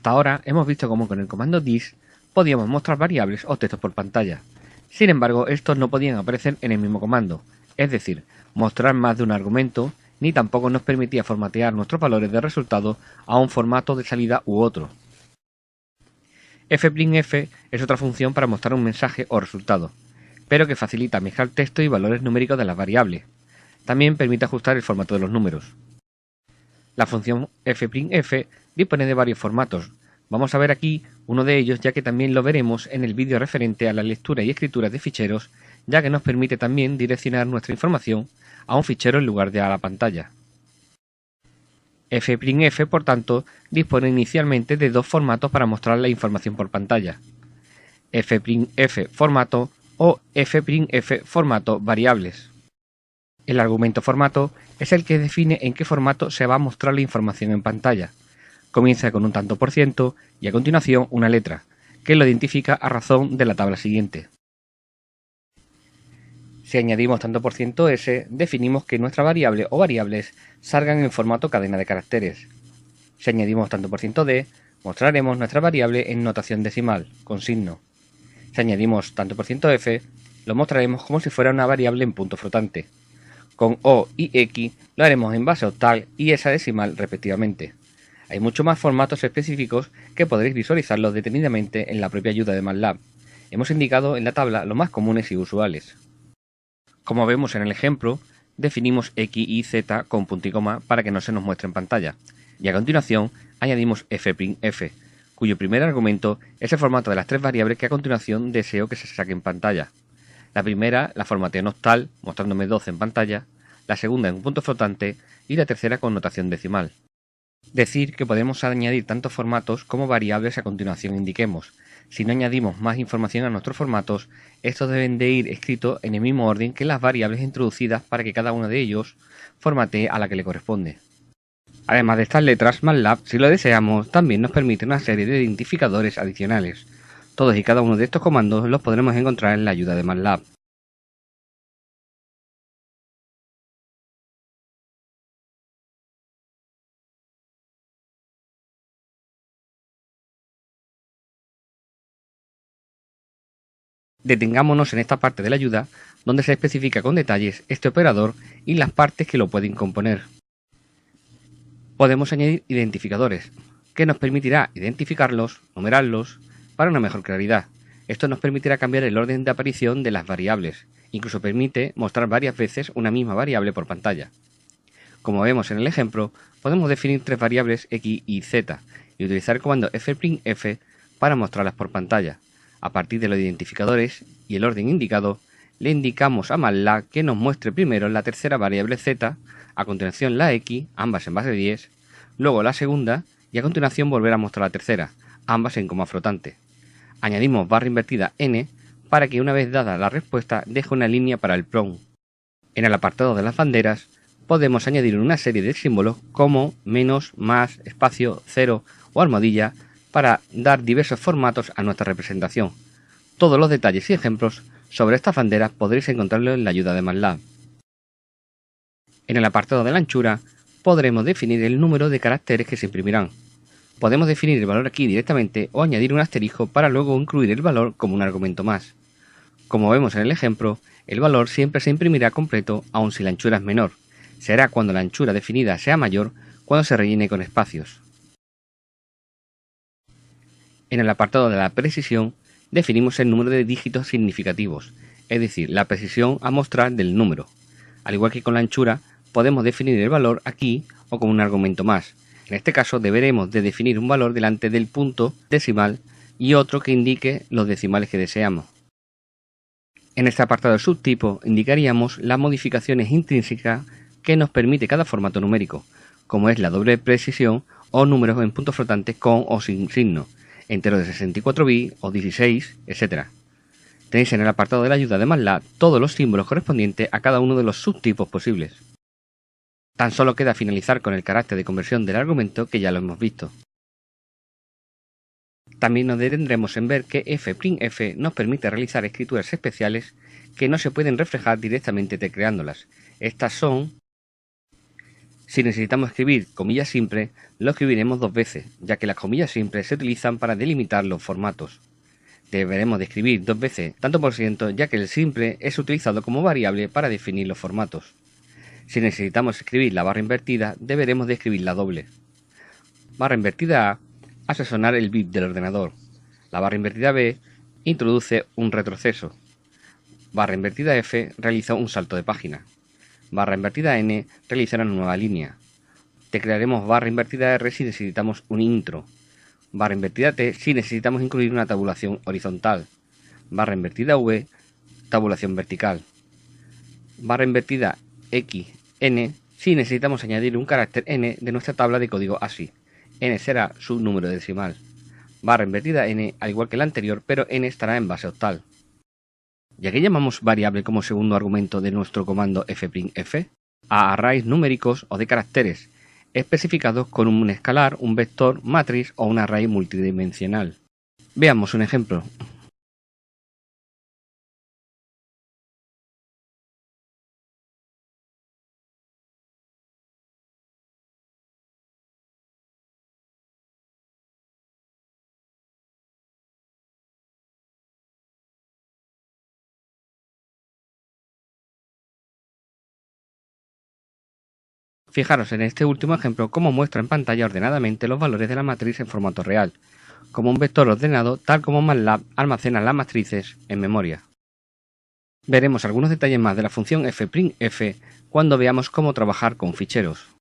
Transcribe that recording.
Hasta ahora hemos visto cómo con el comando dis podíamos mostrar variables o textos por pantalla. Sin embargo, estos no podían aparecer en el mismo comando, es decir, mostrar más de un argumento, ni tampoco nos permitía formatear nuestros valores de resultado a un formato de salida u otro. fprintf es otra función para mostrar un mensaje o resultado, pero que facilita mezclar texto y valores numéricos de las variables. También permite ajustar el formato de los números. La función fprintf dispone de varios formatos. Vamos a ver aquí uno de ellos, ya que también lo veremos en el vídeo referente a la lectura y escritura de ficheros, ya que nos permite también direccionar nuestra información a un fichero en lugar de a la pantalla. fprintf, por tanto, dispone inicialmente de dos formatos para mostrar la información por pantalla: fprintf formato o fprintf formato variables. El argumento formato es el que define en qué formato se va a mostrar la información en pantalla. Comienza con un tanto por ciento y a continuación una letra, que lo identifica a razón de la tabla siguiente. Si añadimos tanto por ciento s, definimos que nuestra variable o variables salgan en formato cadena de caracteres. Si añadimos tanto por ciento d, mostraremos nuestra variable en notación decimal, con signo. Si añadimos tanto por ciento f, lo mostraremos como si fuera una variable en punto flotante. Con O y X lo haremos en base octal y hexadecimal respectivamente. Hay muchos más formatos específicos que podréis visualizarlos detenidamente en la propia ayuda de MATLAB. Hemos indicado en la tabla los más comunes y usuales. Como vemos en el ejemplo, definimos X y Z con punto y coma para que no se nos muestre en pantalla. Y a continuación añadimos fprintf, cuyo primer argumento es el formato de las tres variables que a continuación deseo que se saque en pantalla. La primera la formateo en octal, mostrándome 12 en pantalla, la segunda en un punto flotante y la tercera con notación decimal. Decir que podemos añadir tantos formatos como variables a continuación indiquemos. Si no añadimos más información a nuestros formatos, estos deben de ir escritos en el mismo orden que las variables introducidas para que cada uno de ellos formatee a la que le corresponde. Además de estas letras, MATLAB, si lo deseamos, también nos permite una serie de identificadores adicionales. Todos y cada uno de estos comandos los podremos encontrar en la ayuda de MATLAB. Detengámonos en esta parte de la ayuda, donde se especifica con detalles este operador y las partes que lo pueden componer. Podemos añadir identificadores, que nos permitirá identificarlos, numerarlos, para una mejor claridad. Esto nos permitirá cambiar el orden de aparición de las variables, incluso permite mostrar varias veces una misma variable por pantalla. Como vemos en el ejemplo, podemos definir tres variables x y z y utilizar el comando fprintf para mostrarlas por pantalla. A partir de los identificadores y el orden indicado, le indicamos a MATLAB que nos muestre primero la tercera variable z, a continuación la x, ambas en base 10, luego la segunda y a continuación volver a mostrar la tercera, ambas en coma flotante. Añadimos barra invertida n para que una vez dada la respuesta deje una línea para el PROM. En el apartado de las banderas podemos añadir una serie de símbolos como menos, más, espacio, cero o almohadilla para dar diversos formatos a nuestra representación. Todos los detalles y ejemplos sobre estas banderas podréis encontrarlos en la ayuda de MATLAB. En el apartado de la anchura podremos definir el número de caracteres que se imprimirán. Podemos definir el valor aquí directamente o añadir un asterisco para luego incluir el valor como un argumento más. Como vemos en el ejemplo, el valor siempre se imprimirá completo aun si la anchura es menor. Será cuando la anchura definida sea mayor cuando se rellene con espacios. En el apartado de la precisión definimos el número de dígitos significativos, es decir, la precisión a mostrar del número. Al igual que con la anchura, podemos definir el valor aquí o con un argumento más. En este caso deberemos de definir un valor delante del punto decimal y otro que indique los decimales que deseamos. En este apartado de subtipo indicaríamos las modificaciones intrínsecas que nos permite cada formato numérico, como es la doble precisión o números en puntos flotantes con o sin signo, enteros de 64 bits o 16, etc. Tenéis en el apartado de la ayuda de MATLAB todos los símbolos correspondientes a cada uno de los subtipos posibles. Tan solo queda finalizar con el carácter de conversión del argumento, que ya lo hemos visto. También nos detendremos en ver que fprintf nos permite realizar escrituras especiales que no se pueden reflejar directamente tecleándolas. Estas son Si necesitamos escribir comillas simples, lo escribiremos dos veces, ya que las comillas simples se utilizan para delimitar los formatos. Deberemos de escribir dos veces tanto por ciento, ya que el simple es utilizado como variable para definir los formatos. Si necesitamos escribir la barra invertida, deberemos de escribir la doble. Barra invertida A hace sonar el bip del ordenador. La barra invertida B introduce un retroceso. Barra invertida F realiza un salto de página. Barra invertida N realiza una nueva línea. Teclearemos barra invertida R si necesitamos un intro. Barra invertida T si necesitamos incluir una tabulación horizontal. Barra invertida V, tabulación vertical. Barra invertida X, N si necesitamos añadir un carácter N de nuestra tabla de código ASCII. N será su número decimal. Barra invertida N al igual que la anterior, pero N estará en base octal. ¿Y a qué llamamos variable como segundo argumento de nuestro comando fprintf? A arrays numéricos o de caracteres, especificados con un escalar, un vector, matriz o un array multidimensional. Veamos un ejemplo. Fijaros en este último ejemplo cómo muestra en pantalla ordenadamente los valores de la matriz en formato real, como un vector ordenado tal como MATLAB almacena las matrices en memoria. Veremos algunos detalles más de la función fprintf cuando veamos cómo trabajar con ficheros.